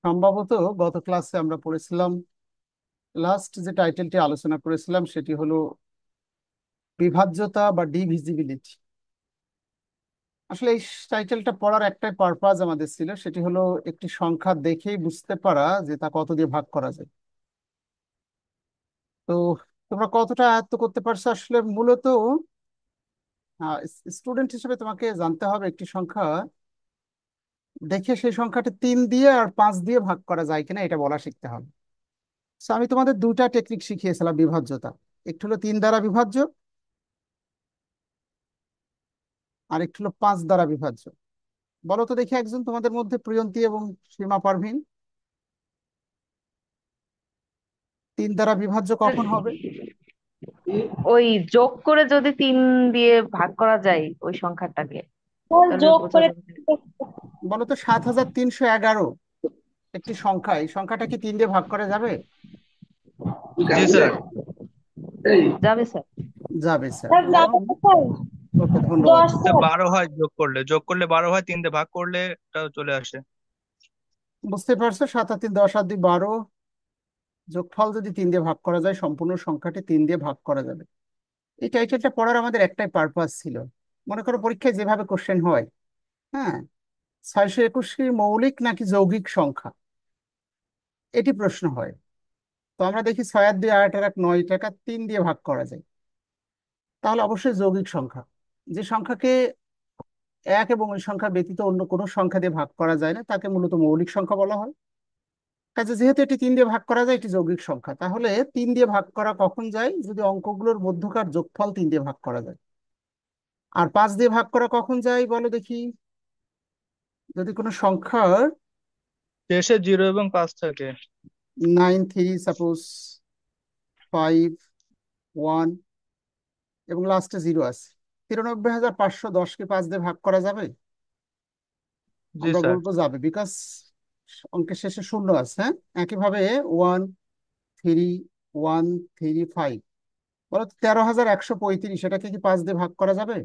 সম্ভবত গত ক্লাসে আমরা পড়েছিলাম, লাস্ট যে টাইটেলটি আলোচনা করেছিলাম সেটি হলো বিভাজ্যতা বা ডিভিজিবিলিটি। আসলে এই টাইটেলটা পড়ার একটাই পারপাস আমাদের ছিল, সেটি হলো একটি সংখ্যা দেখেই বুঝতে পারা যে তা কত দিয়ে ভাগ করা যায়। তো তোমরা কতটা আয়ত্ত করতে পারছো আসলে মূলত স্টুডেন্ট হিসেবে তোমাকে জানতে হবে একটি সংখ্যা দেখে সেই সংখ্যাটি 3 দিয়ে আর 5 দিয়ে ভাগ করা যায় কিনা এটা বলা শিখতে হবে। So, আমি তোমাদের দুটা টেকনিক শিখিয়েছিলাম বিভাজ্যতা। একটি হলো 3 দ্বারা বিভাজ্য, আর একটি হলো 5 দ্বারা বিভাজ্য। বলো তো দেখি একজন তোমাদের মধ্যে, প্রিয়ন্তী এবং সীমা পারভীন, 3 দ্বারা বিভাজ্য কখন হবে? ওই যোগ করে যদি 3 দিয়ে ভাগ করা যায় ওই সংখ্যাটাকে, বল তাহলে যোগ বোঝা করে। যাবে। বলো তো 7311 একটি সংখ্যা, এই সংখ্যাটা কি 3 দিয়ে ভাগ করা যাবে? জি স্যার। যাবে স্যার। যাবে স্যার, স্যার যাবে কারণ তো স্যার। ওকে ধন্যবাদ। 10 স্যার স্যার। 12 হয়, যোগ করলে 12 হয়, 3 দিয়ে ভাগ করলে এটাও চলে আসে। বুঝতে পারছো, 7 আর 3 10 আর 2 12, যোগফল যদি 3 দিয়ে ভাগ করা যায় সম্পূর্ণ সংখ্যাটি 3 দিয়ে ভাগ করা যাবে। এই টাইটেলটা পড়ার আমাদের একটাই পারপাস ছিল। মনে করো পরীক্ষায় যেভাবে কোশ্চেন হয়, হ্যাঁ, 621 কি মৌলিক নাকি যৌগিক সংখ্যা, এটি প্রশ্ন হয়। তো আমরা দেখি 6 আর 2 8 আর 1 9 টাকা 3 দিয়ে ভাগ করা যায়, তাহলে অবশ্যই যৌগিক সংখ্যা। যে সংখ্যাকে এক এবং ওই সংখ্যা ব্যতীত অন্য কোনো সংখ্যা দিয়ে ভাগ করা যায় না তাকে মূলত মৌলিক সংখ্যা বলা হয়। কাজে যেহেতু এটি 3 দিয়ে ভাগ করা যায়, এটি যৌগিক সংখ্যা। তাহলে 3 দিয়ে ভাগ করা কখন যায়? যদি অঙ্কগুলোর মধ্যকার যোগফল 3 দিয়ে ভাগ করা যায়। আর 5 দিয়ে ভাগ করা কখন যায় বলো দেখি? যদি কোনো সংখ্যার শেষে 0 এবং 5 থাকে। 9 3 সাপোজ 5 1 এবং লাস্টে 0 আছে, 93,510কে 5 দিয়ে ভাগ করা যাবে? জি আমরা স্যার। বলবো যাবে, বিকজ অঙ্কের শেষে শূন্য আছে। হ্যাঁ, একইভাবে 1 3 1 3 5, বলো তো 13,135, এটাকে কি 5 দিয়ে ভাগ করা যাবে?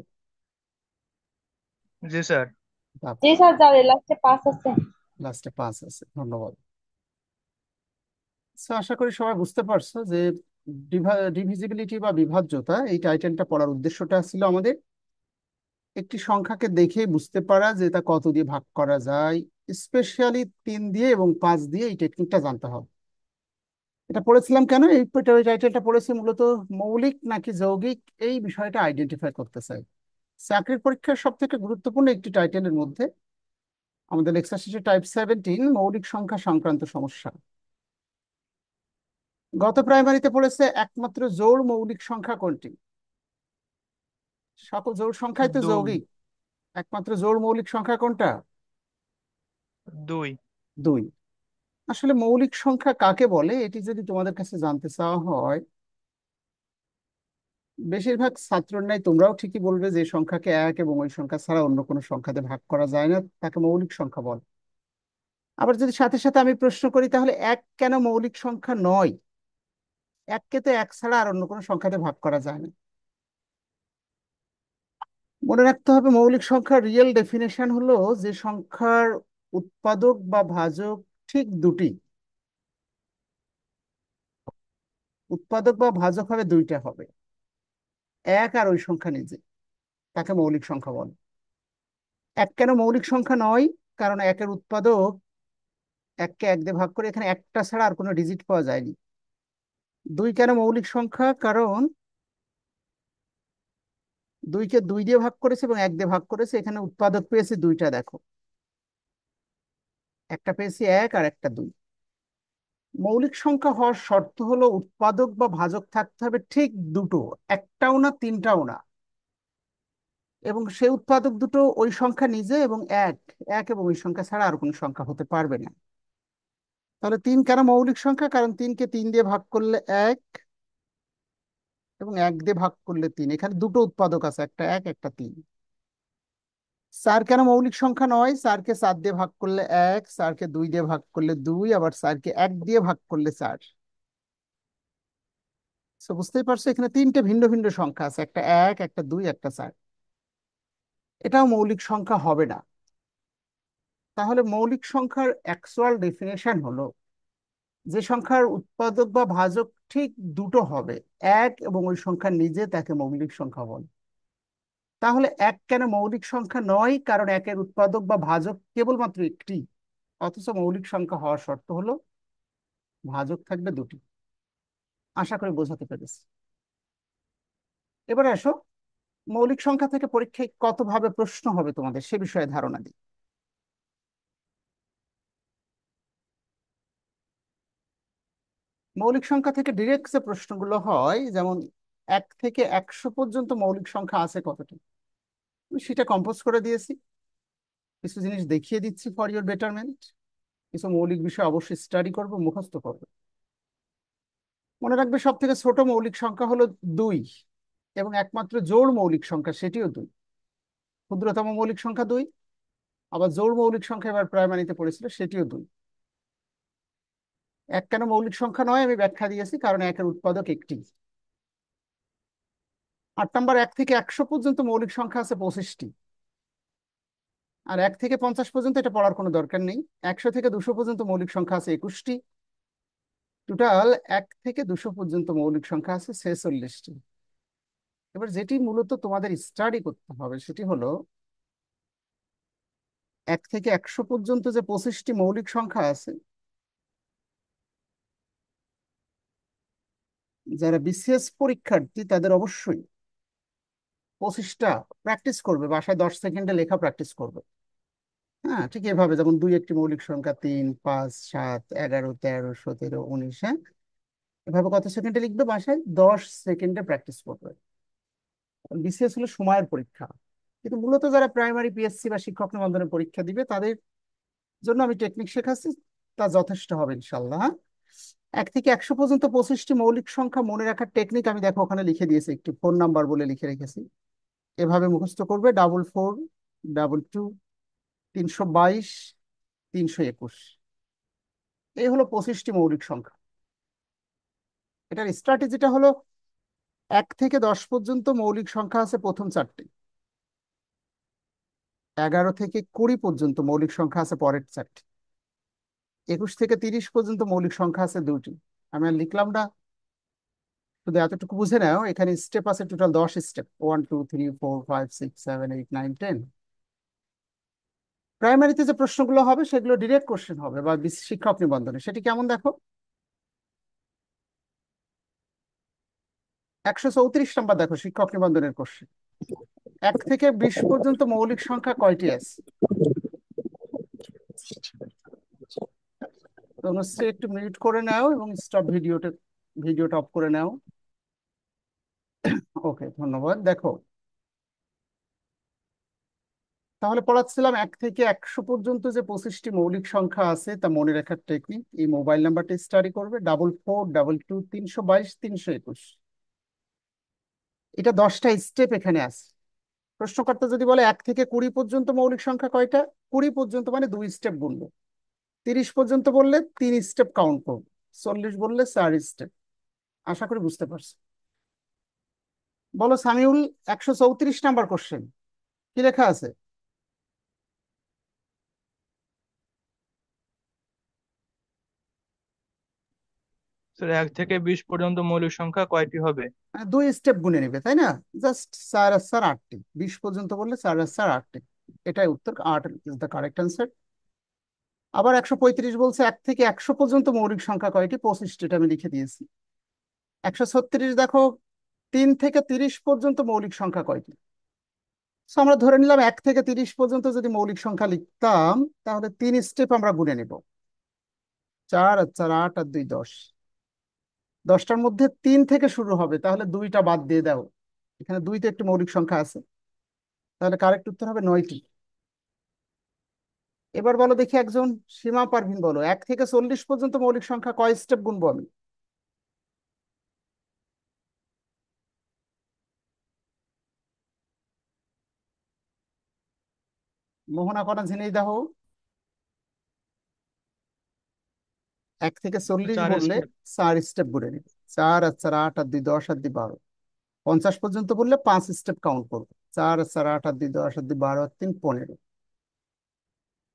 জি স্যার। জি স্যার যাবে, লাস্টে 5 আছে। লাস্টে 5 আছে, ধন্যবাদ। So, আশা করি সবাই বুঝতে পারছো যে ডিভিজিবিলিটি বা বিভাজ্যতা, এই টাইটেলটা পড়ার উদ্দেশ্যটা ছিল আমাদের একটি সংখ্যাকে দেখে বুঝতে পারা যে তা কত দিয়ে ভাগ করা যায়, স্পেশালি 3 দিয়ে এবং 5 দিয়ে। এই টেকনিকটা জানতে হবে। এটা পড়েছিলাম কেন, এই টাইটেলটা পড়েছি মূলত মৌলিক নাকি যৌগিক এই বিষয়টা আইডেন্টিফাই করতে চাই। চাকরির পরীক্ষার সব থেকে গুরুত্বপূর্ণ একটি টাইটেলের মধ্যে আমাদের লেকচার শেষে টাইপ 17 মৌলিক সংখ্যা সংক্রান্ত সমস্যা। গত প্রাইমারিতে পড়েছে একমাত্র জোড় মৌলিক সংখ্যা কোনটি? সকল জোড় সংখ্যাই তো 2। যৌগিক, একমাত্র জোড় মৌলিক সংখ্যা কোনটা? 2। 2। আসলে মৌলিক সংখ্যা কাকে বলে এটি যদি তোমাদের কাছে জানতে চাওয়া হয়, বেশিরভাগ ছাত্রের ন্যায় তোমরাও ঠিকই বলবে যে সংখ্যাকে এক এবং ওই সংখ্যা ছাড়া অন্য কোনো সংখ্যাতে ভাগ করা যায় না, তাকে মৌলিক সংখ্যা বলে। আবার যদি সাথে সাথে আমি প্রশ্ন করি তাহলে এক কেন মৌলিক সংখ্যা নয়? এককে তো এক ছাড়া আর অন্য কোনো সংখ্যাতে ভাগ করা যায় না। মনে রাখতে হবে মৌলিক সংখ্যার রিয়েল ডেফিনেশন হলো যে সংখ্যার উৎপাদক বা ভাজক ঠিক দুটি, উৎপাদক বা ভাজক হবে দুইটা, হবে এক আর ওই সংখ্যা নিজে, তাকে মৌলিক সংখ্যা বলে। এক কেন মৌলিক সংখ্যা নয়? কারণ একের উৎপাদক এককে এক দিয়ে ভাগ করে এখানে একটা ছাড়া আর কোনো ডিজিট পাওয়া যায়নি। দুই কেন মৌলিক সংখ্যা? কারণ দুইকে 2 দিয়ে ভাগ করেছে এবং 1 দিয়ে ভাগ করেছে, এখানে উৎপাদক পেয়েছে দুইটা, দেখো একটা পেয়েছি এক আর একটা 2। মৌলিক সংখ্যা হওয়ার শর্ত হলো উৎপাদক বা ভাজক থাকতে হবে ঠিক দুটো, একটাও না তিনটাও না, এবং সেই উৎপাদক দুটো ওই সংখ্যা নিজে এবং এক, এক এবং ওই সংখ্যা ছাড়া আর কোনো সংখ্যা হতে পারবে না। তাহলে 3 কেন মৌলিক সংখ্যা? কারণ 3কে 3 দিয়ে ভাগ করলে এক এবং 1 দিয়ে ভাগ করলে 3, এখানে দুটো উৎপাদক আছে, একটা এক একটা 3। 4 কেন মৌলিক সংখ্যা নয়? 4কে 4 দিয়ে ভাগ করলে এক, 4কে 2 দিয়ে ভাগ করলে 2, আবার 4কে 1 দিয়ে ভাগ করলে 4। তো বুঝতেই পারছো এখানে 3টে ভিন্ন ভিন্ন সংখ্যা আছে, একটা এক একটা 2 একটা 4, এটাও মৌলিক সংখ্যা হবে না। তাহলে মৌলিক সংখ্যার অ্যাকচুয়াল ডেফিনেশন হলো যে সংখ্যার উৎপাদক বা ভাজক ঠিক দুটো হবে, এক এবং ওই সংখ্যা নিজে, তাকে মৌলিক সংখ্যা বলে। তাহলে এক কেন মৌলিক সংখ্যা নয়? কারণ একের উৎপাদক বা ভাজক কেবলমাত্র একটি, অথচ মৌলিক সংখ্যা হওয়ার শর্ত হলো ভাজক থাকবে দুটি। আশা করি বোঝাতে পেরেছি। এবার আসো, মৌলিক সংখ্যা থেকে পরীক্ষায় কত ভাবে প্রশ্ন হবে তোমাদের সে বিষয়ে ধারণা দিই। মৌলিক সংখ্যা থেকে ডিরেক্ট যে প্রশ্নগুলো হয়, যেমন 1 থেকে 100 পর্যন্ত মৌলিক সংখ্যা আছে কতটি, আমি সেটা কম্পোজ করে দিয়েছি। কিছু জিনিস দেখিয়ে দিচ্ছি ফর ইউর বেটারমেন্ট। কিছু মৌলিক বিষয় অবশ্যই স্টাডি করবো, মুখস্থ করবো। মনে রাখবে সব থেকে ছোট মৌলিক সংখ্যা হলো 2, এবং একমাত্র জোড় মৌলিক সংখ্যা সেটিও 2। ক্ষুদ্রতম মৌলিক সংখ্যা 2, আবার জোড় মৌলিক সংখ্যা এবার প্রাইমারিতে পড়েছিল সেটিও 2। এক কেন মৌলিক সংখ্যা নয় আমি ব্যাখ্যা দিয়েছি, কারণ একের উৎপাদক একটি। 8 নম্বর, 1 থেকে 100 পর্যন্ত মৌলিক সংখ্যা আছে 25টি। আর 1 থেকে 50 পর্যন্ত এটা পড়ার কোনো দরকার নেই। 100 থেকে 200 পর্যন্ত মৌলিক সংখ্যা আছে 21টি। টোটাল 1 থেকে 200 পর্যন্ত মৌলিক সংখ্যা আছে 46টি। এবার যেটি মূলত তোমাদের স্টাডি করতে হবে সেটি হলো 1 থেকে 100 পর্যন্ত যে 25টি মৌলিক সংখ্যা আছে, যারা বিসিএস পরীক্ষার্থী তাদের অবশ্যই 25টা প্র্যাকটিস করবে, বাসায় 10 সেকেন্ডে লেখা প্র্যাকটিস করবে। হ্যাঁ, ঠিক এভাবে, যেমন 2 একটি মৌলিক সংখ্যা, 3, 5, 7, 11, 13, 17, 19। হ্যাঁ, এভাবে কত সেকেন্ডে লিখবে? বাসায় 10 সেকেন্ডে প্র্যাকটিস করবে। বিসিএস হলো সময়ের পরীক্ষা, কিন্তু মূলত যারা প্রাইমারি, পিএসসি বা শিক্ষক নিবন্ধনের পরীক্ষা দিবে তাদের জন্য আমি টেকনিক শেখাচ্ছি, তা যথেষ্ট হবে ইনশাল্লাহ। হ্যাঁ, 1 থেকে 100 পর্যন্ত 25টি মৌলিক সংখ্যা মনে রাখার টেকনিক আমি দেখো ওখানে লিখে দিয়েছি, একটি ফোন নাম্বার বলে লিখে রেখেছি। এভাবে মুখস্থ করবে: 44, 22, 322, 321। এই হলো 25টি মৌলিক সংখ্যা। এটার স্ট্র্যাটেজিটা হলো 1 থেকে 10 পর্যন্ত মৌলিক সংখ্যা আছে প্রথম 4টি, 11 থেকে 20 পর্যন্ত মৌলিক সংখ্যা আছে পরের 4টি, 21 থেকে 30 পর্যন্ত মৌলিক সংখ্যা আছে 2টি। আমি আর লিখলাম না, শুধু এতটুকু বুঝে নাও, এখানে স্টেপ আছে টোটাল 10 স্টেপ: 1, 2, 3, 4, 5, 6, 7, 8, 9, 10। প্রাইমারিতে যে প্রশ্নগুলো হবে সেগুলো ডিরেক্ট কোশ্চেন হবে, বা শিক্ষক নিবন্ধনে। সেটি কেমন দেখো, 134 নম্বর দেখো, শিক্ষক নিবন্ধনের কোশ্চেন: 1 থেকে 20 পর্যন্ত মৌলিক সংখ্যা কয়টি আছে? তনুশ্রী একটু মিউট করে নাও এবং স্টপ ভিডিওটা অফ করে নাও। ওকে, ধন্যবাদ। দেখো, তাহলে পড়াচ্ছিলাম 1 থেকে 100 পর্যন্ত যে 25টি মৌলিক সংখ্যা আছে তা মনে রাখার টেকনিক। এই মোবাইল নাম্বারটা স্টাডি করবে: 44, 22, 322, 321। এটা 10টা স্টেপ এখানে আছে। প্রশ্নকর্তা যদি বলে 1 থেকে 20 পর্যন্ত মৌলিক সংখ্যা কয়টা, 20 পর্যন্ত মানে 2 স্টেপ গুনবো। 30 পর্যন্ত বললে 3 স্টেপ কাউন্ট করবো। 40 বললে 4 স্টেপ। আশা করি বুঝতে পারছো। বলো সামিউল, 134 নম্বর কোশ্চেন কি লেখা আছে? স্যার 1 থেকে 20 পর্যন্ত মৌলিক সংখ্যা কয়টি হবে? 2 স্টেপ গুনে নেবে, তাই না? জাস্ট 4 আর 4 8টি। 20 পর্যন্ত বললে 4 আর 4 8টি। এটাই উত্তর, 8 ইজ দ্য কারেক্ট অ্যান্সার। আবার 135 বলছে 1 থেকে 100 পর্যন্ত মৌলিক সংখ্যা কয়টি? 25টি, এটা আমি লিখে দিয়েছি। 136 দেখো, 3 থেকে 30 পর্যন্ত মৌলিক সংখ্যা কয়টি? তো আমরা ধরে নিলাম 1 থেকে 30 পর্যন্ত যদি মৌলিক সংখ্যা লিখতাম, তাহলে 3 স্টেপ আমরা গুনে নিব: 4 আর 4 8 আর 2 10। 10টার মধ্যে 3 থেকে শুরু হবে, তাহলে 2টা বাদ দিয়ে দাও। এখানে 2তে একটি মৌলিক সংখ্যা আছে, তাহলে কারেক্ট উত্তর হবে 9টি। এবার বলো দেখি একজন, সীমা পারভিন, বলো 1 থেকে 40 পর্যন্ত মৌলিক সংখ্যা কয় স্টেপ গুনবো আমি? মোহনা কণা ঝিনাইদহ। 1 থেকে 40 4 বললে স্টেপ। 4 স্টেপ গুনে নিবে: 4 আর 4 8 আর 2 10 আর 2 12। 50 পর্যন্ত বললে 5 স্টেপ কাউন্ট করবো: 4 আর 4 8 আর 2 10 আর 2 12 আর 3 15।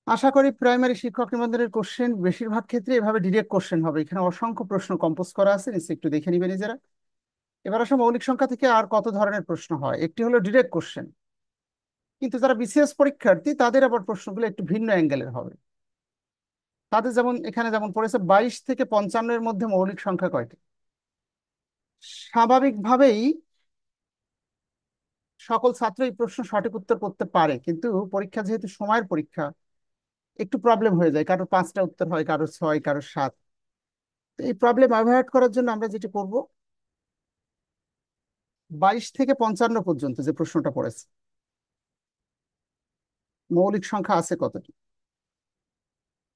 আশা করি প্রাইমারি শিক্ষক নিবন্ধনের কোশ্চেন বেশিরভাগ ক্ষেত্রে এভাবে ডিরেক্ট কোশ্চেন হবে। এখানে অসংখ্য প্রশ্ন কম্পোজ করা আছে, নিশ্চয়ই একটু দেখে নিবে নিজেরা। এবার আসলে মৌলিক সংখ্যা থেকে আর কত ধরনের প্রশ্ন হয়। একটি হলো ডিরেক্ট কোশ্চেন, কিন্তু যারা বিসিএস পরীক্ষার্থী তাদের আবার প্রশ্নগুলো একটু ভিন্ন অ্যাঙ্গেলের হবে। তাদের যেমন এখানে যেমন পড়েছে 22 থেকে 55-এর মধ্যে মৌলিক সংখ্যা কয়টি। স্বাভাবিকভাবেই সকল ছাত্র এই প্রশ্ন সঠিক উত্তর করতে পারে, কিন্তু পরীক্ষা যেহেতু সময়ের পরীক্ষা, একটু প্রবলেম হয়ে যায়। কারো 5টা উত্তর হয়, কারো 6, কারো 7। তো এই প্রবলেম অ্যাভয়েড করার জন্য আমরা যেটা করব, 22 থেকে 55 পর্যন্ত যে প্রশ্নটা পড়েছে, মৌলিক সংখ্যা আছে কতটি,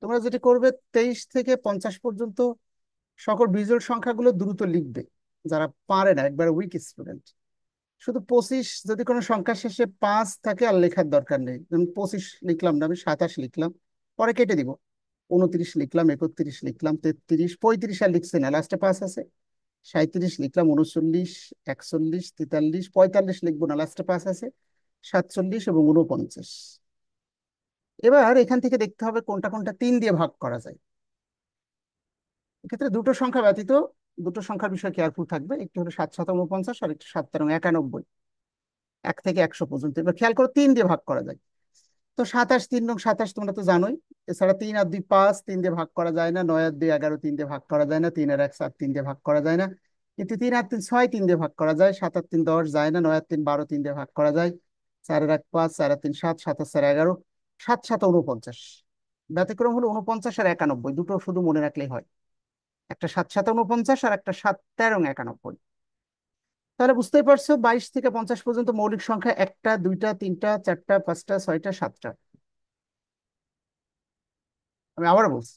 তোমরা যেটা করবে 23 থেকে 50 পর্যন্ত সকল বিজোড় সংখ্যাগুলো দ্রুত লিখবে। যারা পারে না, একবার উইক স্টুডেন্ট, শুধু 25 যদি কোনো সংখ্যা শেষে 5 থাকে আর লেখার দরকার নেই। যেমন 25 লিখলাম না, আমি 27 লিখলাম, পরে কেটে দিব। 29 লিখলাম, 31 লিখলাম, 33, 35 আর লিখছি না, লাস্টে 5 আছে। 37 লিখলাম, 39, 41, 43, 45 লিখবো না, লাস্টে 5 আছে। 47 এবং 49। এবার এখান থেকে দেখতে হবে কোনটা কোনটা 3 দিয়ে ভাগ করা যায়। এক্ষেত্রে দুটো সংখ্যা ব্যতীত দুটো সংখ্যার বিষয়ে কেয়ারফুল থাকবে। একটি হলো 7 7 49 আর একটি 7 7 91, 1 থেকে 100 পর্যন্ত। এবার খেয়াল করো 3 দিয়ে ভাগ করা যায়। তো 27, 3 নং 27 তোমরা তো জানোই। এছাড়া 3 আর 2 5, 3 দিয়ে ভাগ করা যায় না। 9 আর 2 11, 3 দিয়ে ভাগ করা যায় না। 3 আর 1 7, 3 দিয়ে ভাগ করা যায় না। কিন্তু 3 আর 3 6, 3 দিয়ে ভাগ করা যায়। 7 আর 3 10 যায় না। 9 আর 3 12, 3 দিয়ে ভাগ করা যায়। 4 আর 1 5, 4 আর 3 7, 7 আর 4 11, 7 7 49। ব্যতিক্রম হলো 49 আর 91, দুটো শুধু মনে রাখলেই হয়। একটা 7 7 49 আর একটা 7 13 91। তাহলে বুঝতেই পারছো 22 থেকে 50 পর্যন্ত মৌলিক সংখ্যা 1টা 2টা 3টা 4টা 5টা 6টা 7টা। আমি আবার বলছি,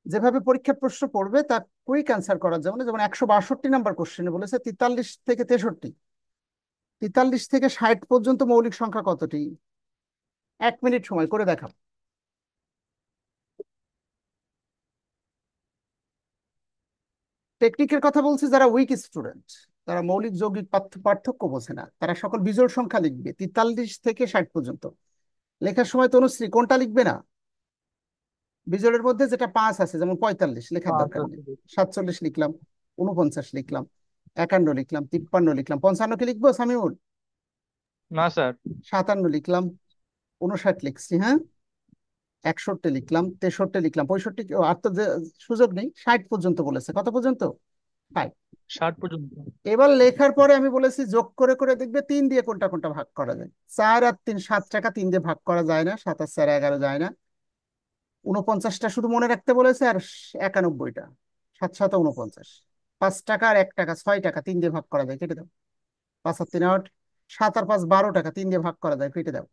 যেভাবে পরীক্ষার প্রশ্ন পড়বে তা কুইক অ্যান্সার করার জন্য, যেমন 162 নাম্বার কোশ্চেনে বলেছে 43 থেকে 63। 43 থেকে 60 পর্যন্ত মৌলিক সংখ্যা কতটি? 1 মিনিট সময় করে দেখাও। টেকনিকের কথা বলছি, যারা উইক স্টুডেন্ট, তারা মৌলিক যৌগিক পার্থক্য বোঝে না, তারা সকল বিজোড় সংখ্যা লিখবে 43 থেকে 60 পর্যন্ত। লেখার সময় তনুশ্রী কোনটা লিখবে না? বিজোড়ের মধ্যে যেটা 5 আছে, যেমন 45 লেখার পাঁচ দরকার নেই। আছে। 47 লিখলাম, 49 লিখলাম, 51 লিখলাম, 53 লিখলাম, 55 কি লিখবো সামিউল? না স্যার। 57 লিখলাম, 59 লিখছি, হ্যাঁ, 61 লিখলাম, 63 লিখলাম, 65 আর তো সুযোগ নেই। 60 পর্যন্ত বলেছে, কত পর্যন্ত? 60। 60 পর্যন্ত। এবার লেখার পরে আমি বলেছি যোগ করে করে দেখবে 3 দিয়ে কোনটা কোনটা ভাগ করা যায়। 4 আর 3 7 টাকা, 3 দিয়ে ভাগ করা যায় না। 7 আর 4 11 যায় না। 49টা শুধু মনে রাখতে বলেছে, আর 91টা। 7 7 49। 5 টাকা আর 1 টাকা, 6 টাকা, 3 দিয়ে ভাগ করা যায়, কেটে দাও। 5 আর 3 8, 7 আর 5 12 টাকা, 3 দিয়ে ভাগ করা যায়, কেটে দাও।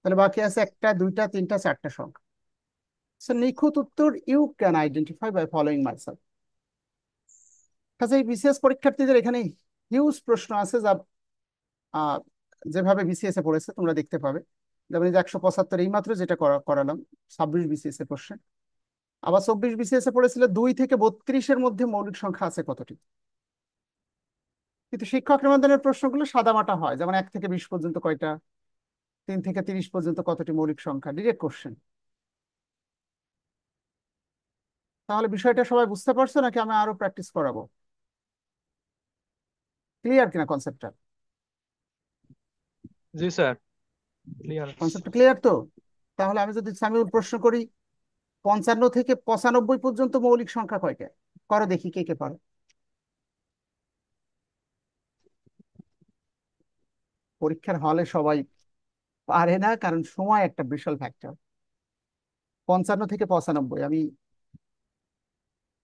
তাহলে বাকি আছে 1টা 2টা 3টা 4টা সংখ্যা। সো নিখুঁত উত্তর, you can identify by following myself. কাজে বিসিএস পরীক্ষার্থীদের এখানে হিউজ প্রশ্ন আছে, যা আহ, যেভাবে বিসিএস এ পড়েছে তোমরা দেখতে পাবে। যেমন এই যে 175 এই মাত্র যেটা করালাম, 26 বিসিএস এর প্রশ্ন। আবার 24 বিসিএস এ পড়েছিল 2 থেকে 32-এর মধ্যে মৌলিক সংখ্যা আছে কতটি। কিন্তু শিক্ষক নিবন্ধনের প্রশ্নগুলো সাদামাটা হয়, যেমন 1 থেকে 20 পর্যন্ত কয়টা, 3 থেকে 30 পর্যন্ত কতটি মৌলিক সংখ্যা, ডিরেক্ট কোশ্চেন। তাহলে বিষয়টা সবাই বুঝতে পারছো নাকি আমি আরো প্র্যাকটিস করাবো? ক্লিয়ার কিনা কনসেপ্টটা? জি স্যার, ক্লিয়ার। কনসেপ্ট ক্লিয়ার তো? তাহলে আমি যদি সামিউল প্রশ্ন করি, 55 থেকে 95 পর্যন্ত মৌলিক সংখ্যা কয়টা, করো দেখি কে কে পারো। পরীক্ষার হলে সবাই পারে না, কারণ সময় একটা বিশাল ফ্যাক্টর। 55 থেকে 95 আমি,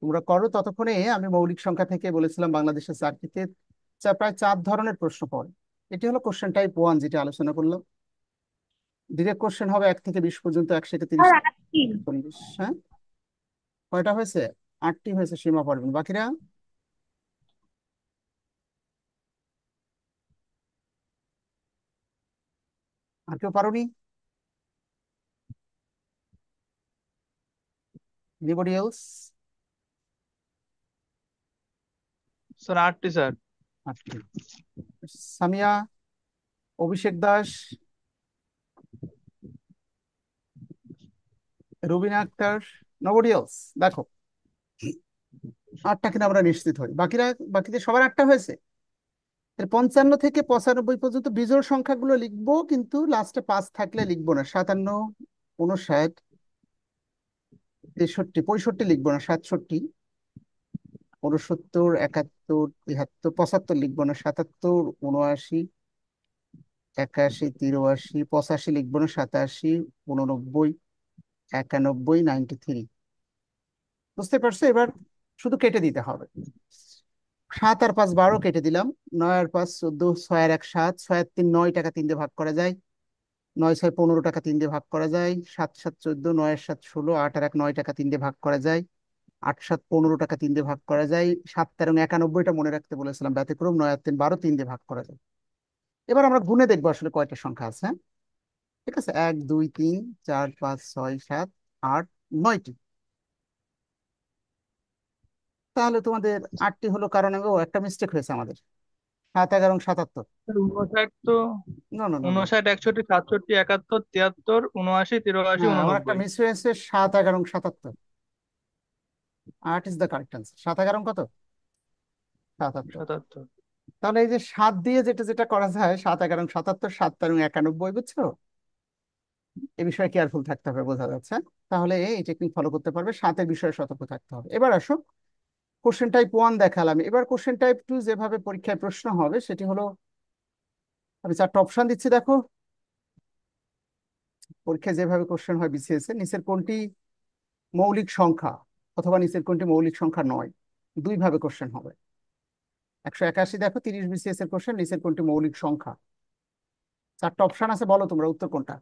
তোমরা করো ততক্ষণে। আমি মৌলিক সংখ্যা থেকে বলেছিলাম বাংলাদেশের চাকরিতে প্রায় 4 ধরনের প্রশ্ন পড়ে। এটি হলো কোশ্চেন টাইপ 1, যেটা আলোচনা করলাম। ডিরেক্ট কোশ্চেন হবে 1 থেকে 20 পর্যন্ত, 1 থেকে 30, আর 8টি। 40। হ্যাঁ, কয়টা হয়েছে? 8টি হয়েছে, সীমা পারবেন। বাকিরা? আর কেউ পারোনি? Anybody else? স্যার 8টি স্যার। 8টি। সামিয়া, অভিষেক দাস, রুবিনা আক্তার, নবডি এলস। দেখো, 8টা কিনা আমরা নিশ্চিত হই, বাকিদের সবার 8টা হয়েছে। 55 থেকে 95 পর্যন্ত বিজোড় সংখ্যাগুলো লিখবো, কিন্তু লাস্টে 5 থাকলে লিখবো না। 57, 59, 63, 65 লিখবো না। 67, 69, 71, 73, 75 লিখবো না। 77, 79, 81, 83, 85 লিখবো না। 87, 89, 91, 93। বুঝতে পারছো? এবার শুধু কেটে দিতে হবে। 7 আর 5 12 কেটে দিলাম। 9 আর 5 14, 6 আর 1 7, 6 আর 3 9, টাকা 3 দিয়ে ভাগ করা যায়। 9 6 15, টাকা 3 দিয়ে ভাগ করা যায়। 7 7 14, 9 আর 7 16, 8 আর 1 9, টাকা 3 দিয়ে ভাগ করা যায়। 8 7 15, টাকা 3 দিয়ে ভাগ করা যায়। 7 13 91টা মনে রাখতে বলেছিলাম, ব্যতিক্রম। 9 আর 3 12, 3 দিয়ে ভাগ করা যায়। এবার আমরা গুণে দেখবো আসলে কয়টা সংখ্যা আছে, হ্যাঁ? ঠিক আছে, 1 2 3 4 5 6 7 8 9টি। তাহলে তোমাদের 8টি হলো, কারণ একটা মিস্টেক হয়েছে আমাদের। 7 11 77। 59 তো, না না না না, 59 61 67 71 73 79 83 হ্যাঁ, আমার একটা 89। মিস হয়েছে। 7 11 77। 8 ইজ দ্য কারেক্ট আনসার। 7 11 কত? 77। 77। তাহলে এই যে 7 দিয়ে যেটা যেটা করা যায়, 7 11 77, 7 13 91, বুঝছো? এই বিষয়ে কেয়ারফুল থাকতে হবে, বোঝা যাচ্ছে। তাহলে এই টেকনিক ফলো করতে পারবে। 7-এর বিষয়ে সতর্ক থাকতে হবে। এবার আসো, কোশ্চেন টাইপ 1 দেখালাম। এবার কোশ্চেন টাইপ 2 যেভাবে পরীক্ষায় প্রশ্ন হবে সেটি হলো, আমি 4টা অপশন দিচ্ছি, দেখো। পরীক্ষায় যেভাবে কোশ্চেন হয় বিসিএস এ, নিচের কোনটি মৌলিক সংখ্যা অথবা নিচের কোনটি মৌলিক সংখ্যা নয়, দুই ভাবে কোশ্চেন হবে। 181, দেখো, 30 বিসিএস এর কোশ্চেন, নিচের কোনটি মৌলিক সংখ্যা। 4টা অপশন আছে, বলো তোমরা উত্তর কোনটা।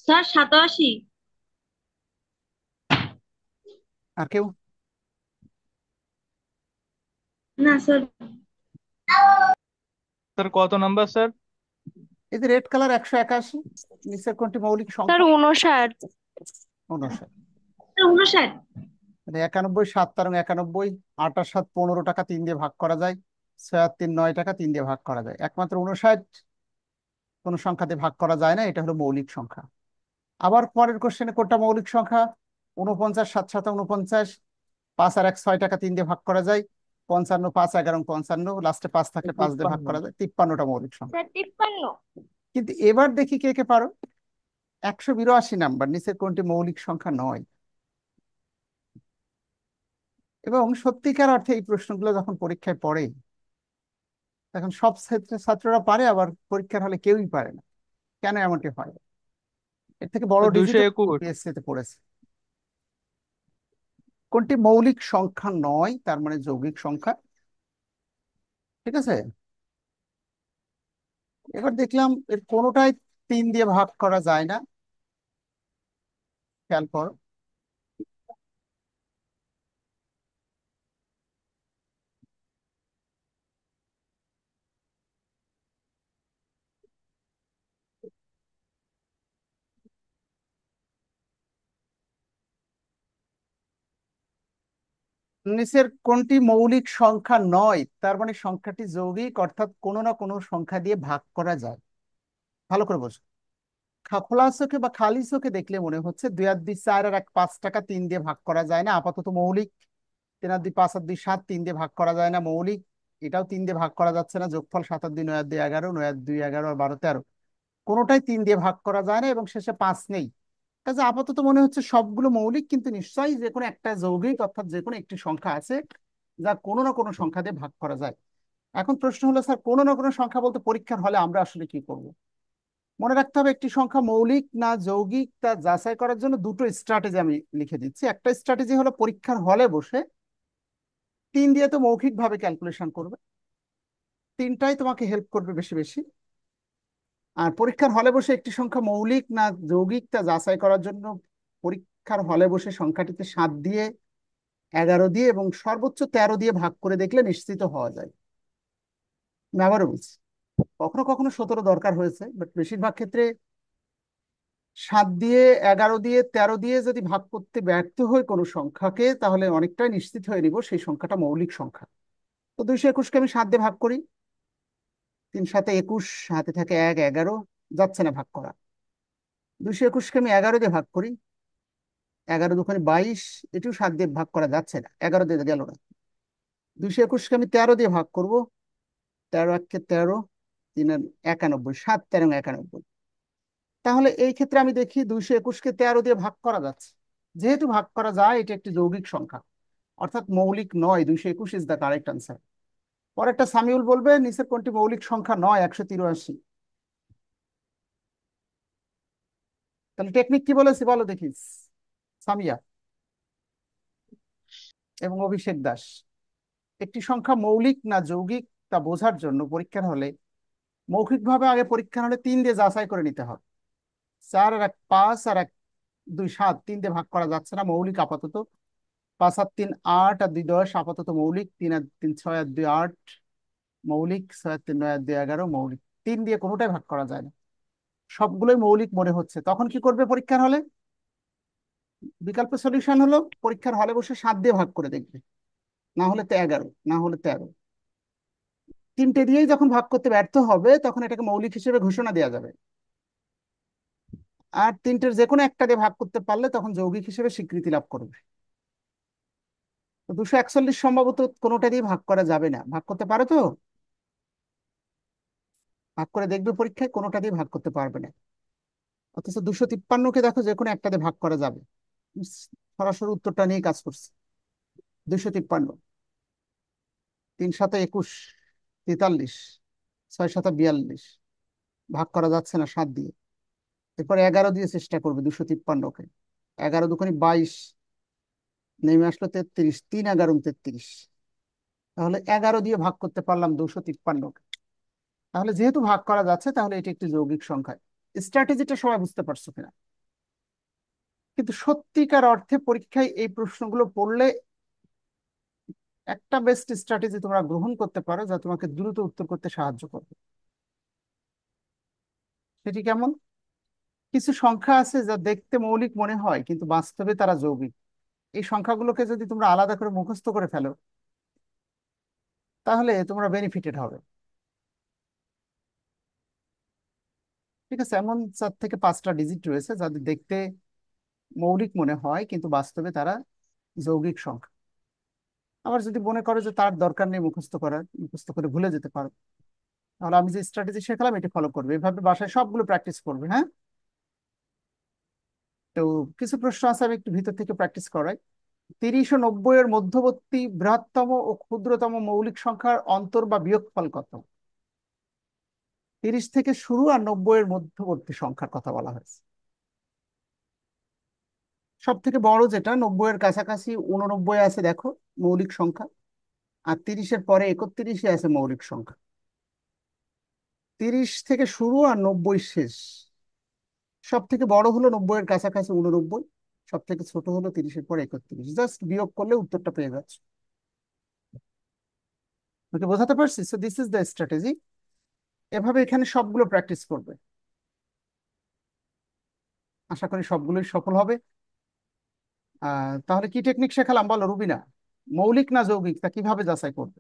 স্যার 87। আর কেউ? না স্যার। স্যার কত নাম্বার স্যার? এই যে রেড কালার, 181, নিচের কোনটি মৌলিক স্যার সংখ্যা। 59। 59। 59। মানে 91, 7 13 91, 8 আর 7 15, টাকা 3 দিয়ে ভাগ করা যায়। 6 আর 3 9, টাকা 3 দিয়ে ভাগ করা যায়। একমাত্র 59 কোন সংখ্যা দিয়ে ভাগ করা যায় না, এটা হলো মৌলিক সংখ্যা। আবার পরের কোশ্চেনে কোনটা মৌলিক সংখ্যা? 49 7 7 49, 5 আর 1 6, টাকা 3 দিয়ে ভাগ করা যায়। 55 5 11 55, লাস্টে 5 থাকলে 5 দিয়ে ভাগ 53। করা যায়। 53টা মৌলিক সংখ্যা। স্যার 53। কিন্তু এবার দেখি কে কে পারো। 182 নাম্বার, নিচের কোনটি মৌলিক সংখ্যা নয়। এবং সত্যিকার অর্থে এই প্রশ্নগুলো যখন পরীক্ষায় পড়ে, তখন সব ছাত্ররা পারে, আবার পরীক্ষার হলে কেউই পারে না। কেন এমনটি হয়? এর থেকে বড় স্যার ডিজিট 221। পিএসসি তে পড়েছে। কোনটি মৌলিক সংখ্যা নয়, তার মানে যৌগিক সংখ্যা। ঠিক আছে, এবার দেখলাম এর কোনোটাই 3 দিয়ে ভাগ করা যায় না। খেয়াল করো, নিচের কোনটি মৌলিক সংখ্যা নয়, তার মানে সংখ্যাটি যৌগিক, অর্থাৎ কোনো না কোনো সংখ্যা দিয়ে ভাগ করা যায়। ভালো করে বোঝো। খোলা চোখে বা খালি চোখে দেখলে মনে হচ্ছে 2 আর 2 4 আর 1 5, টাকা 3 দিয়ে ভাগ করা যায় না, আপাতত মৌলিক। 3 আর 2 5 আর 2 7, 3 দিয়ে ভাগ করা যায় না, মৌলিক। এটাও 3 দিয়ে ভাগ করা যাচ্ছে না, যোগফল 7 আর 2 9 আর 2 11, 9 আর 2 11 আর 12 13, কোনোটাই 3 দিয়ে ভাগ করা যায় না, এবং শেষে 5 নেই। কাজে আপাতত মনে হচ্ছে সবগুলো মৌলিক, কিন্তু নিশ্চয়ই যে কোনো একটা যৌগিক, অর্থাৎ যে কোনো একটি সংখ্যা আছে যা কোনো না কোনো সংখ্যা দিয়ে ভাগ করা যায়। এখন প্রশ্ন হলো, স্যার কোনো না কোনো সংখ্যা বলতে পরীক্ষার হলে আমরা আসলে কি করব? মনে রাখতে হবে, একটি সংখ্যা মৌলিক না যৌগিক তা যাচাই করার জন্য দুটো স্ট্র্যাটেজি আমি লিখে দিচ্ছি। একটা স্ট্র্যাটেজি হলো পরীক্ষার হলে বসে 3 দিয়ে তো মৌখিক ভাবে ক্যালকুলেশন করবে, 3টাই তোমাকে হেল্প করবে বেশি বেশি। আর পরীক্ষার হলে বসে একটি সংখ্যা মৌলিক না যৌগিক তা যাচাই করার জন্য পরীক্ষার হলে বসে সংখ্যাটিতে 7 দিয়ে, 11 দিয়ে এবং সর্বোচ্চ 13 দিয়ে ভাগ করে দেখলে নিশ্চিত হওয়া যায়। আমি আবারও বলছি, কখনো কখনো 17 দরকার হয়েছে, বাট বেশিরভাগ ক্ষেত্রে 7 দিয়ে, 11 দিয়ে, 13 দিয়ে যদি ভাগ করতে ব্যর্থ হয় কোনো সংখ্যাকে, তাহলে অনেকটাই নিশ্চিত হয়ে নিব সেই সংখ্যাটা মৌলিক সংখ্যা। তো 221কে আমি 7 দিয়ে ভাগ করি, তিন সাথে 21, হাতে থাকে 1, 11, যাচ্ছে না ভাগ করা। 221কে আমি 11 দিয়ে ভাগ করি, 11 দুখানি 22, এটিও 7 দিয়ে ভাগ করা যাচ্ছে না, 11 দিয়ে গেল না। 221কে আমি 13 দিয়ে ভাগ করব, 13 × 1 = 13, 3 × 91, 7, 13, 91। তাহলে এই ক্ষেত্রে আমি দেখি 221কে 13 দিয়ে ভাগ করা যাচ্ছে। যেহেতু ভাগ করা যায়, এটা একটি যৌগিক সংখ্যা, অর্থাৎ মৌলিক নয়। 221 ইজ দ্য কারেক্ট আনসার। পরেরটা সামিউল বলবে নিচের কোনটি মৌলিক সংখ্যা নয় 183। তাহলে টেকনিক কি বলেছি বলো দেখি, সামিয়া এবং অভিষেক দাস। একটি সংখ্যা মৌলিক না যৌগিক তা বোঝার জন্য পরীক্ষার হলে মৌখিকভাবে আগে পরীক্ষার হলে 3 দিয়ে যাচাই করে নিতে হবে। 4 আর 1 5, আর 1 2 7, 3 দিয়ে ভাগ করা যাচ্ছে না, মৌলিক আপাতত। 5 আর 3 8, আর 2 10, আপাতত মৌলিক। 3 আর 3 6, আর 2 8, মৌলিক। 6 আর 3 9, আর 2 11, মৌলিক। 3 দিয়ে কোনোটাই ভাগ করা যায় না, সবগুলোই মৌলিক মনে হচ্ছে। তখন কি করবে পরীক্ষার হলে? বিকল্প সলিউশন হলো পরীক্ষার হলে বসে 7 দিয়ে ভাগ করে দেখবে, না হলে তো 11, না হলে 13। তিনটে দিয়েই যখন ভাগ করতে ব্যর্থ হবে তখন এটাকে মৌলিক হিসেবে ঘোষণা দেওয়া যাবে। আর তিনটের যে কোনো একটা দিয়ে ভাগ করতে পারলে তখন যৌগিক হিসেবে স্বীকৃতি লাভ করবে। তো 241 সম্ভবত কোনোটা দিয়ে ভাগ করা যাবে না। ভাগ করতে পারো তো? ভাগ করে দেখবে পরীক্ষায়, কোনোটা দিয়ে ভাগ করতে পারবে না। অথচ 253কে দেখো যে কোনো একটা দিয়ে ভাগ করা যাবে। সরাসরি উত্তরটা নিয়ে কাজ করছে। 253, 3 7 21, 43, 6 7 42, ভাগ করা যাচ্ছে না 7 দিয়ে। এরপর 11 দিয়ে চেষ্টা করবে 253কে। 11 দুখানি 22, নেমে আসলো 33, 3 11 33। তাহলে 11 দিয়ে ভাগ করতে পারলাম 253কে। তাহলে যেহেতু ভাগ করা যাচ্ছে, তাহলে এটি একটি যৌগিক সংখ্যা। স্ট্র্যাটেজিটা সবাই বুঝতে পারছো কিনা? কিন্তু সত্যিকার অর্থে পরীক্ষায় এই প্রশ্নগুলো পড়লে একটা বেস্ট স্ট্র্যাটেজি তোমরা গ্রহণ করতে পারো, যা তোমাকে দ্রুত উত্তর করতে সাহায্য করবে। সেটি কেমন? কিছু সংখ্যা আছে যা দেখতে মৌলিক মনে হয় কিন্তু বাস্তবে তারা যৌগিক। এই সংখ্যাগুলোকে যদি তোমরা আলাদা করে মুখস্থ করে ফেলো, তাহলে তোমরা বেনিফিটেড হবে। ঠিক আছে? এমন 4 থেকে 5টা ডিজিট রয়েছে যাদের দেখতে মৌলিক মনে হয় কিন্তু বাস্তবে তারা যৌগিক সংখ্যা। আবার যদি মনে করো যে তার দরকার নেই মুখস্থ করার, মুখস্থ করে ভুলে যেতে পারো, তাহলে আমি যে স্ট্র্যাটেজি শেখালাম এটি ফলো করবে। এভাবে বাসায় সবগুলো প্র্যাকটিস করবে, হ্যাঁ? তো কিছু প্রশ্ন আছে, আমি একটু ভিতর থেকে প্র্যাকটিস করাই। 30 ও 90 এর মধ্যবর্তী বৃহত্তম ও ক্ষুদ্রতম মৌলিক সংখ্যার অন্তর বা বিয়োগফল কত? 30 থেকে শুরু আর 90 এর মধ্যবর্তী সংখ্যার কথা বলা হয়েছে। সব থেকে বড় যেটা 90 এর কাছাকাছি 89 আছে দেখো, মৌলিক সংখ্যা। আর 30-এর পরে 31-এ আছে মৌলিক সংখ্যা। 30 থেকে শুরু আর 90 শেষ। সব থেকে বড় হলো 90 এর কাছাকাছি 89, সব থেকে ছোট হলো 30-এর পরে 31। জাস্ট বিয়োগ করলে উত্তরটা পেয়ে যাচ্ছে। ওকে, বোঝাতে পারছি? So this is the strategy. এভাবে এখানে সবগুলো প্র্যাকটিস করবে, আশা করি সবগুলোই সফল হবে। তাহলে কি টেকনিক শেখালাম বলো রুবিনা? মৌলিক না যৌগিক তা কিভাবে যাচাই করবে?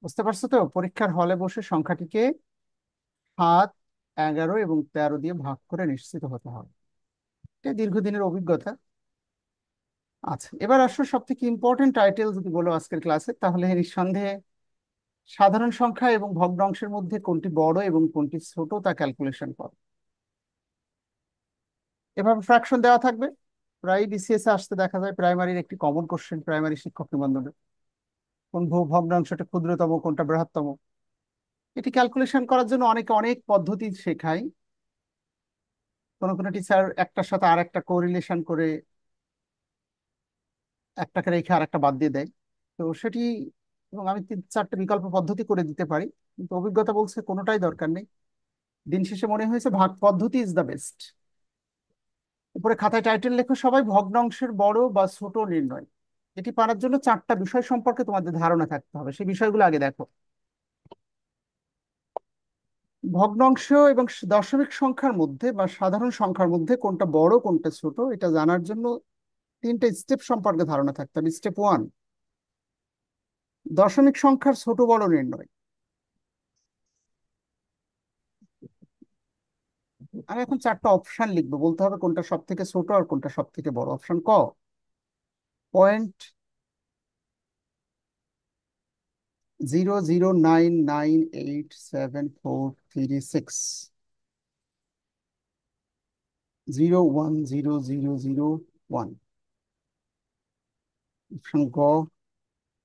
বুঝতে পারছো তো? পরীক্ষার হলে বসে সংখ্যাটিকে 7, 11 এবং 13 দিয়ে ভাগ করে নিশ্চিত হতে হবে। এটা দীর্ঘদিনের অভিজ্ঞতা। আচ্ছা, এবার আসো সব থেকে ইম্পর্টেন্ট টাইটেল যদি বলো আজকের ক্লাসে, তাহলে নিঃসন্দেহে সাধারণ সংখ্যা এবং ভগ্নাংশের মধ্যে কোনটি বড় এবং কোনটি ছোট তা ক্যালকুলেশন করো। এভাবে ফ্র্যাকশন দেওয়া থাকবে। প্রায় বিসিএস এ আসতে দেখা যায়, প্রাইমারির একটি কমন কোশ্চেন, প্রাইমারি শিক্ষক নিবন্ধনে, কোন ভগ্নাংশটা ক্ষুদ্রতম কোনটা বৃহত্তম। এটি ক্যালকুলেশন করার জন্য অনেকে অনেক পদ্ধতি শেখায়। কোনো কোনো টিচার একটার সাথে আর একটা কোরিলেশন করে একটাকে রেখে আর একটা বাদ দিয়ে দেয়। তো সেটি, এবং আমি 3 4টে বিকল্প পদ্ধতি করে দিতে পারি, কিন্তু অভিজ্ঞতা বলছে কোনোটাই দরকার নেই। দিন শেষে মনে হয়েছে ভাগ পদ্ধতি ইজ দ্য বেস্ট। উপরে খাতায় টাইটেল লেখো সবাই, ভগ্নাংশের বড় বা ছোট নির্ণয়। এটি পারার জন্য 4টা বিষয় সম্পর্কে তোমাদের ধারণা থাকতে হবে, সেই বিষয়গুলো আগে দেখো। ভগ্নাংশ এবং দশমিক সংখ্যার মধ্যে বা সাধারণ সংখ্যার মধ্যে কোনটা বড় কোনটা ছোট এটা জানার জন্য তিনটা স্টেপ সম্পর্কে ধারণা থাকতে হবে। স্টেপ 1, দশমিক সংখ্যার ছোট বড় নির্ণয়। আমি এখন চারটা অপশন লিখবো, বলতে হবে কোনটা সব থেকে ছোট আর কোনটা সব থেকে বড়। অপশন ক, 0.009987436, 010001। অপশন গ,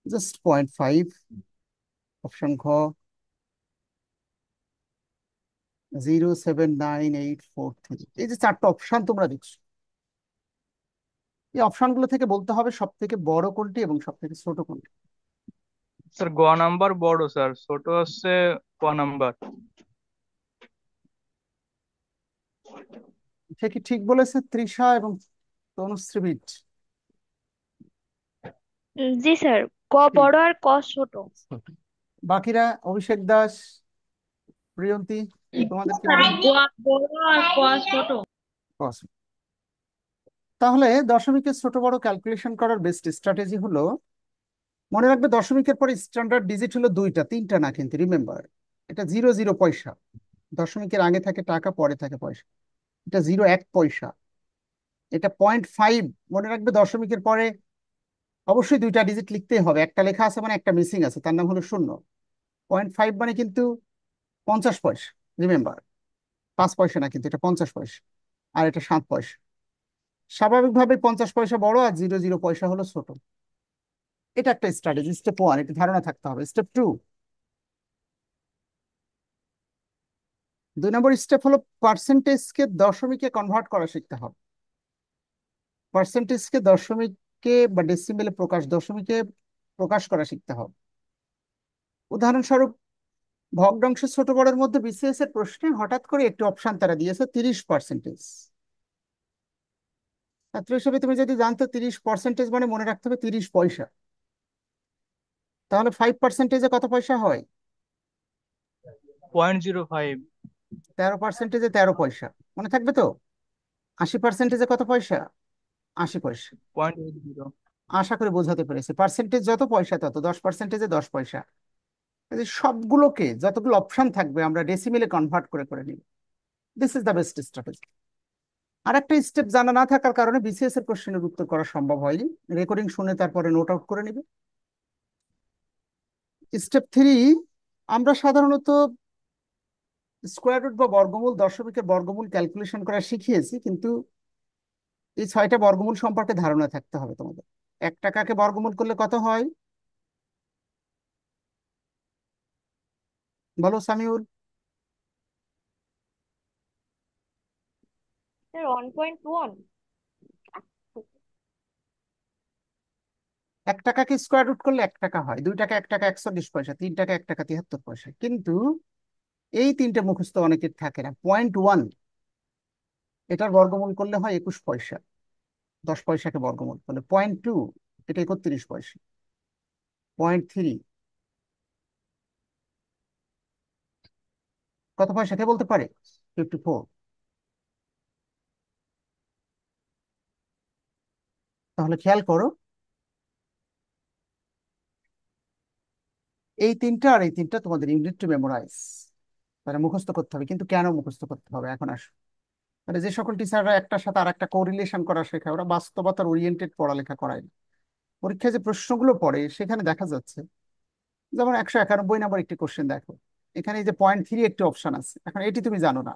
জাস্ট 0.5। অপশন ঘ, 0.79843। এই যে চারটা অপশন তোমরা দেখছো, এই অপশনগুলো থেকে বলতে হবে সব থেকে বড় কোনটি এবং সব থেকে ছোট কোনটি। স্যার গ নাম্বার বড়, স্যার ছোট হচ্ছে ক নাম্বার। সে কি ঠিক বলেছে তৃষা এবং তনুশ্রী বিট? জি স্যার, ক ঠিক। বড় আর ক ছোট। ছোট। বাকিরা, অভিষেক দাস, প্রিয়ন্তী, তোমাদের কি মনে হয়? গোয়া বড় আর কোয়া ছোট। Awesome. তাহলে দশমিকের ছোট বড় ক্যালকুলেশন করার বেস্ট স্ট্র্যাটেজি হলো, মনে রাখবে দশমিকের পরে স্ট্যান্ডার্ড ডিজিট হলো দুইটা, তিনটা না কিন্তু, রিমেম্বার। এটা 0 0 পয়সা, দশমিকের আগে থাকে টাকা, পরে থাকে পয়সা। এটা 0 1 পয়সা। এটা 0.5। মনে রাখবে দশমিকের পরে অবশ্যই দুইটা ডিজিট লিখতেই হবে, একটা লেখা আছে মানে একটা মিসিং আছে, তার নাম হলো শূন্য। 0.5 মানে কিন্তু 50 পয়সা, রিমেম্বার। 5 পয়সা না কিন্তু, এটা 50 পয়সা। আর এটা 7 পয়সা। স্বাভাবিকভাবে 50 পয়সা বড় আর 0 0 পয়সা হলো ছোট। এটা একটা স্ট্র্যাটেজি, স্টেপ 1, এটা ধারণা থাকতে হবে। স্টেপ 2, 2 নম্বর স্টেপ হলো পার্সেন্টেজকে দশমিকে কনভার্ট করা শিখতে হবে। পার্সেন্টেজকে দশমিকে বা ডেসিমেলে দশমিকে প্রকাশ করা শিখতে হবে। উদাহরণস্বরূপ, ভগ্নাংশের ছোট বড়ের মধ্যে বিসিএস এর প্রশ্নে হঠাৎ করে একটি অপশন তারা দিয়েছে 30%। ছাত্র হিসেবে তুমি যদি জানতো 30% মানে মনে রাখতে হবে 30 পয়সা, তাহলে 5%-এ কত পয়সা হয়? 0.05। 13%-এ 13 পয়সা, মনে থাকবে তো? 80%-এ কত পয়সা? 80 পয়সা। 0.80। আশা করি বোঝাতে পেরেছি। পার্সেন্টেজ যত, পয়সা তত। 10%-এ 10 পয়সা। এই যে সবগুলোকে, যতগুলো অপশন থাকবে আমরা ডেসিমেলে কনভার্ট করে করে নিব। This is the best strategy. আর একটা স্টেপ জানা না থাকার কারণে বিসিএস এর কোশ্চেনের উত্তর করা সম্ভব হয়নি। রেকর্ডিং শুনে তারপরে নোট আউট করে নিবে। স্টেপ 3, আমরা সাধারণত স্কোয়ার রুট বা বর্গমূল, দশমিকের বর্গমূল ক্যালকুলেশন করা শিখিয়েছি, কিন্তু এই 6টা বর্গমূল সম্পর্কে ধারণা থাকতে হবে তোমাদের। 1 টাকাকে বর্গমূল করলে কত হয়? বলো সামিউল। স্যার 1.1। 1 টাকাকে স্কোয়ার রুট করলে 1 টাকা হয়। 2 টাকা 1 টাকা 41 পয়সা, 3 টাকা 1 টাকা 73 পয়সা। কিন্তু এই তিনটে মুখস্থ অনেকের থাকে না। 0.1, এটার বর্গমূল করলে হয় 21 পয়সা। 10 পয়সাকে বর্গমূল করলে। 0.2, এটা 31 পয়সা। 0.3 কত পয়সা কে বলতে পারে? 54। তাহলে খেয়াল করো, এই তিনটা আর এই তিনটা তোমাদের ইউনিট টু মেমোরাইজ, মানে মুখস্থ করতে হবে। কিন্তু কেন মুখস্থ করতে হবে এখন আসো। মানে যে সকল টিচাররা একটার সাথে আর একটা কোরিলেশন করা শেখায়, ওরা বাস্তবতার ওরিয়েন্টেড পড়ালেখা করায় না। পরীক্ষায় যে প্রশ্নগুলো পড়ে সেখানে দেখা যাচ্ছে, যেমন 191 নম্বর একটি কোশ্চেন দেখো, এখানে এই যে 0.3 একটি অপশন আছে। এখন এটি তুমি জানো না,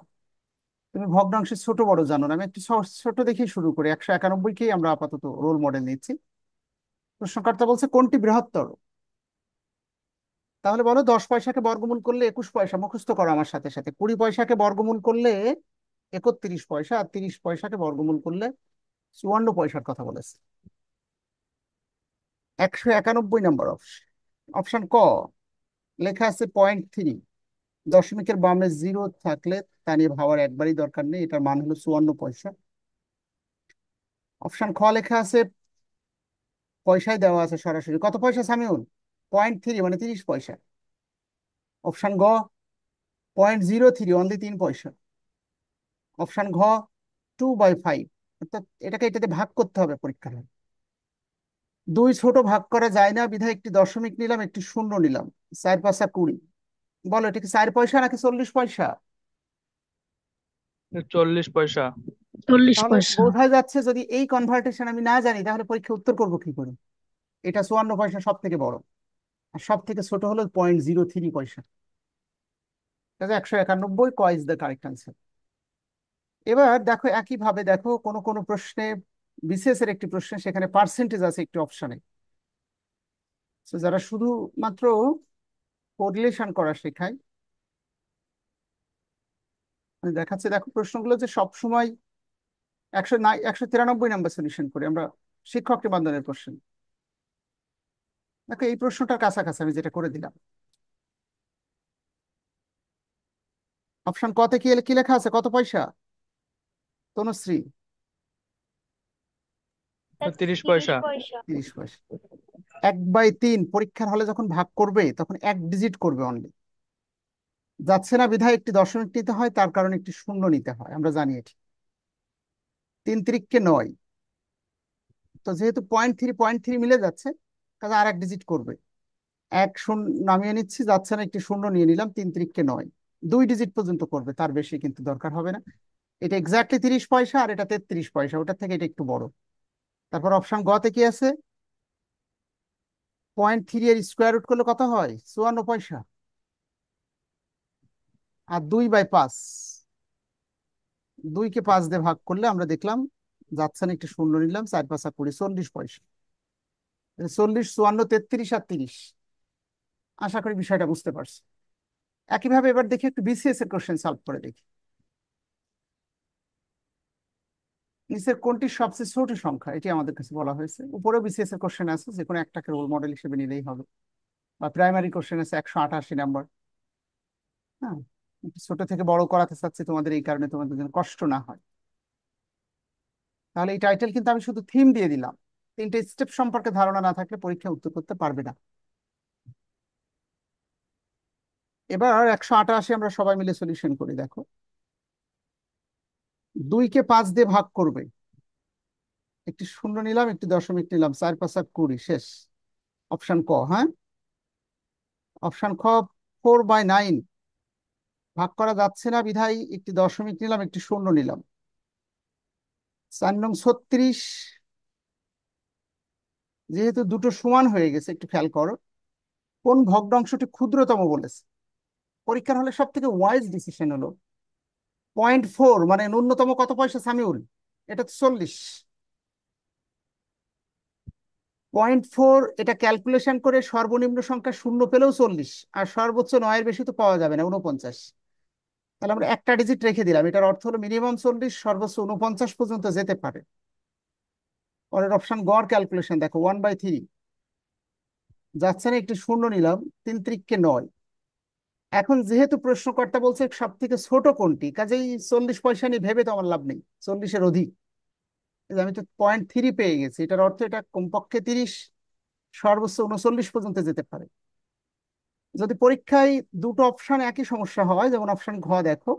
তুমি ভগ্নাংশের ছোট বড় জানো না। আমি একটু ছোট দেখেই শুরু করি। 191কেই আমরা আপাতত রোল মডেল নিচ্ছি। প্রশ্নকর্তা বলছে কোনটি বৃহত্তর? তাহলে বলো, 10 পয়সাকে বর্গমূল করলে 21 পয়সা, মুখস্থ করো আমার সাথে সাথে। 20 পয়সাকে বর্গমূল করলে 31 পয়সা, আর 30 পয়সাকে বর্গমূল করলে 54 পয়সার কথা বলেছে। 191 নম্বর অপশন, অপশন ক, লেখা আছে 0.3। দশমিকের বামে জিরো থাকলে তা নিয়ে ভাবার একবারই দরকার নেই, এটার মান হলো 54 পয়সা। অপশন খ লেখা আছে, পয়সায় দেওয়া আছে সরাসরি। কত পয়সা সামিউল? 0.3 মানে 30 পয়সা। অপশন গ, 0.03 অনলি 3 পয়সা। অপশন ঘ, 2/5, অর্থাৎ এটাকে এটাতে ভাগ করতে হবে পরীক্ষার হলে। দুই ছোট ভাগ করা যায় না বিধায় একটি দশমিক নিলাম, একটি শূন্য নিলাম, 4×5 = 20। বলো এটা কি 4 পয়সা নাকি 40 পয়সা? 40 পয়সা। 40 তাহলে পয়সা। বোঝা যাচ্ছে যদি এই কনভার্টেশন আমি না জানি তাহলে পরীক্ষা উত্তর করবো কি করে। এটা 54 পয়সা সব থেকে বড়, আর সব থেকে ছোট হলো 0.03 পয়সা। 191, ক ইজ দ্য কারেক্ট আনসার। এবার দেখো একইভাবে দেখো কোন কোন প্রশ্নে, বিসিএস এর একটি প্রশ্নে সেখানে পার্সেন্টেজ আছে একটি অপশনে। তো যারা শুধুমাত্র কোরিলেশন করা শেখায়, আমি দেখাচ্ছি দেখো প্রশ্নগুলো যে সব সময় 193 নাম্বার সলিউশন করি আমরা শিক্ষক নিবন্ধনের প্রশ্ন। দেখো এই প্রশ্নটার কাছাকাছি আমি যেটা করে দিলাম। অপশন কতে কি কি লেখা আছে, কত পয়সা তনুশ্রী? স্যার 30 তিরিশ পয়সা। পয়সা 30 পয়সা। 1/3 পরীক্ষার হলে যখন ভাগ করবে তখন এক ডিজিট করবে অনলি। যাচ্ছে না বিধায় একটি দশমিক নিতে হয়, তার কারণে একটি শূন্য নিতে হয়, আমরা জানি এটি। 3×9। তো যেহেতু 0.3 মিলে যাচ্ছে, কাজে আর এক ডিজিট করবে। এক শূন্য নামিয়ে নিচ্ছি, যাচ্ছে না একটি শূন্য নিয়ে নিলাম, 3×9। 2 ডিজিট পর্যন্ত করবে, তার বেশি কিন্তু দরকার হবে না। এটা এক্স্যাক্টলি 30 পয়সা, আর এটা 33 পয়সা, ওটার থেকে এটা একটু বড়। তারপর অপশন গতে কি আছে, 0.3 এর স্কোয়ার রুট করলে কত হয়, 54 পয়সা। আর 2/5, 2 কে 5 দিয়ে ভাগ করলে আমরা দেখলাম যাচ্ছে না একটি শূন্য নিলাম, 4×5 = 20, 40 পয়সা। 40, 54, 33 আর 30। আশা করি বিষয়টা বুঝতে পারছি। একইভাবে এবার দেখি একটু বিসিএস এর কোশ্চেন সলভ করে দেখি। নিচের কোনটি সবচেয়ে ছোট সংখ্যা, এটি আমাদের কাছে বলা হয়েছে। উপরেও বিসিএস এর কোশ্চেন আছে, যে কোনো একটাকে রোল মডেল হিসেবে নিলেই হবে। বা প্রাইমারি কোশ্চেন আছে 188 নাম্বার। হ্যাঁ, একটু ছোট থেকে বড় করাতে চাচ্ছি তোমাদের, এই কারণে তোমাদের যেন কষ্ট না হয়। তাহলে এই টাইটেল কিন্তু আমি শুধু থিম দিয়ে দিলাম, 3টে স্টেপ সম্পর্কে ধারণা না থাকলে পরীক্ষা উত্তর করতে পারবে না। এবার 188 আমরা সবাই মিলে সলিউশন করি। দেখো 2 কে 5 দিয়ে ভাগ করবে, একটি শূন্য নিলাম, একটি দশমিক নিলাম, 4×5 = 20, শেষ। অপশন ক, হ্যাঁ। অপশন খ, 4/9 ভাগ করা যাচ্ছে না বিধায় একটি দশমিক নিলাম, একটি শূন্য নিলাম। 4 নং 36, যেহেতু দুটো সমান হয়ে গেছে একটু খেয়াল করো, কোন ভগ্নাংশটি ক্ষুদ্রতম বলেছে। পরীক্ষার হলে সব থেকে ওয়াইজ ডিসিশন হলো 0.4, মানে ন্যূনতম কত পয়সা সামিউল, এটা তো 40। 0.4 এটা ক্যালকুলেশন করে সর্বনিম্ন সংখ্যা শূন্য পেলেও 40, আর সর্বোচ্চ 9-এর বেশি তো পাওয়া যাবে না, 49। তাহলে আমরা একটা ডিজিট রেখে দিলাম, এটার অর্থ হলো মিনিমাম 40, সর্বোচ্চ 49 পর্যন্ত যেতে পারে। পরের অপশন গড় ক্যালকুলেশন দেখো, 1/3 যাচ্ছে না, একটি শূন্য নিলাম, 3×9। এখন যেহেতু প্রশ্নকর্তা বলছে সব থেকে ছোট কোনটি, কাজেই 40 পয়সা নিয়ে ভেবে তো আমার লাভ নেই, 40-এর অধিক। এই যে আমি তো 0.3 পেয়ে গেছি, এটার অর্থ এটা কমপক্ষে 30, সর্বোচ্চ 39 পর্যন্ত যেতে পারে। যদি পরীক্ষায় দুটো অপশন একই সমস্যা হয়, যেমন অপশন ঘ দেখো,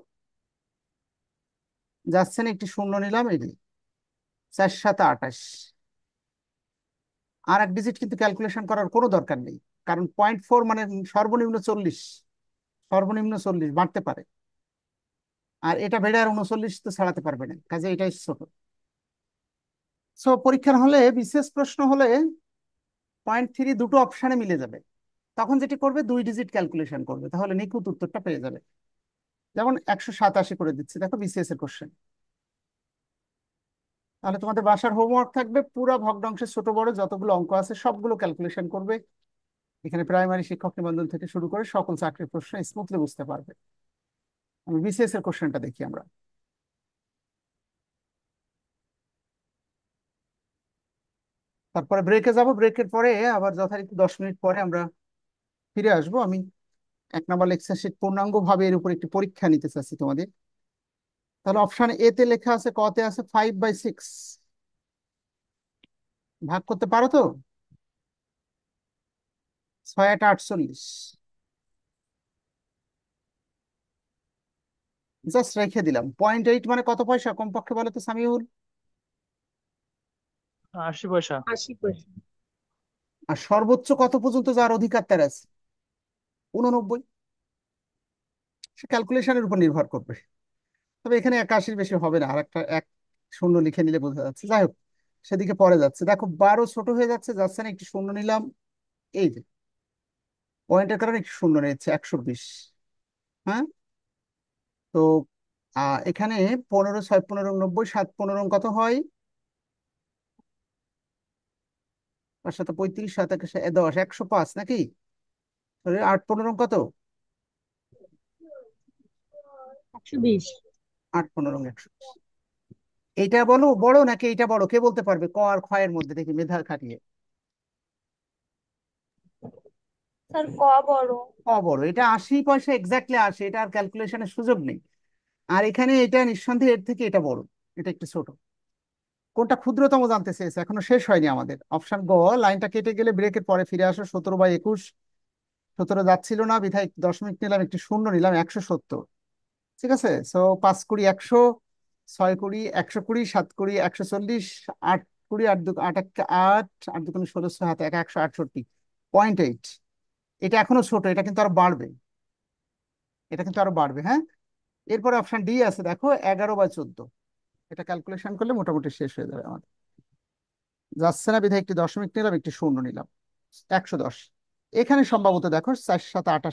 যাচ্ছে না একটি শূন্য নিলাম, এটি 4×7 = 28। আর এক ডিজিট কিন্তু ক্যালকুলেশন করার কোনো দরকার নেই, কারণ 0.4 মানে সর্বনিম্ন 40, সর্বনিম্ন 40 বাড়তে পারে। আর এটা বেড়ে আর 39 তো ছাড়াতে পারবে না, কাজে এটাই ছোট। সো পরীক্ষার হলে বিশেষ প্রশ্ন হলে 0.3 দুটো অপশনে মিলে যাবে, তখন যেটি করবে 2 ডিজিট ক্যালকুলেশন করবে, তাহলে নিখুঁত উত্তরটা পেয়ে যাবে। যেমন 187 করে দিচ্ছি, দেখো বিসিএস এর কোশ্চেন। তাহলে তোমাদের বাসার হোমওয়ার্ক থাকবে পুরো ভগ্নাংশের ছোট বড় যতগুলো অঙ্ক আছে সবগুলো ক্যালকুলেশন করবে। এখানে প্রাইমারি শিক্ষক নিবন্ধন থেকে শুরু করে সকল চাকরির প্রশ্ন স্মুথলি বুঝতে পারবে। আমি বিসিএস এর কোশ্চেনটা দেখি আমরা। তারপরে ব্রেকে যাব, ব্রেকের পরে আবার যথারীতি 10 মিনিট পরে আমরা ফিরে আসবো। আমি 1 নম্বর লেকচার শিট পূর্ণাঙ্গ ভাবে এর উপর একটি পরীক্ষা নিতে চাচ্ছি তোমাদের। তাহলে অপশন এ তে লেখা আছে, ক তে আছে 5/6, ভাগ করতে পারো তো? 6×8 = 48। জাস্ট রেখে দিলাম। 0.8 মানে কত পয়সা কমপক্ষে বলো তো সামিউল? 80 পয়সা। 80 পয়সা। আর সর্বোচ্চ কত পর্যন্ত যাওয়ার অধিকার তার আছে? 89। সে ক্যালকুলেশনের উপর নির্ভর করবে। তবে এখানে 81 বেশি হবে না, আর একটা এক শূন্য লিখে নিলে বোঝা যাচ্ছে। যাই হোক, সেদিকে পরে যাচ্ছে। দেখো 12 ছোট হয়ে যাচ্ছে, যাচ্ছে না, একটু শূন্য নিলাম। এই যে পয়েন্টের কারণে একটু শূন্য নিচ্ছে, 120। হ্যাঁ, তো এখানে 15, 6, 15, 90, 7, 15 কত হয়? 5, 7, 35, 7, 10, 105 নাকি? তাহলে 8, 15 কত? 120। 8, 15, 120। এইটা বলো বড় নাকি এইটা বড়, কে বলতে পারবে? ক আর ক্ষয়ের মধ্যে দেখি মেধা খাটিয়ে। স্যার ক বড়। ক বড়। এটা 80 পয়সা এক্স্যাক্টলি আসে, এটা আর ক্যালকুলেশনের সুযোগ নেই। আর এখানে এটা নিঃসন্দেহে এর থেকে এটা বড়, এটা একটু ছোট। কোনটা ক্ষুদ্রতম জানতে চেয়েছে, এখনো শেষ হয়নি আমাদের। অপশন গ, লাইনটা কেটে গেলে ব্রেকের পরে ফিরে আসো। 17/21, 17 যাচ্ছিল না, বিধায় দশমিক নিলাম, একটি শূন্য নিলাম, 170। ঠিক আছে, সো 5 20 100, 6 20 120, 7 20 140, 8 20 8 2 8 1 8, 8 2 16, হাতে 168.8। এটা এখনো ছোট, এটা কিন্তু আরো বাড়বে, এটা কিন্তু আরো বাড়বে। হ্যাঁ, এরপরে অপশন ডি আছে, দেখো 11/14। এটা ক্যালকুলেশন করলে মোটামুটি শেষ হয়ে যাবে আমাদের। যাচ্ছে না, বিধায় একটি দশমিক নিলাম, একটি শূন্য নিলাম, 110। এখানে সম্ভবত দেখো 4 7 28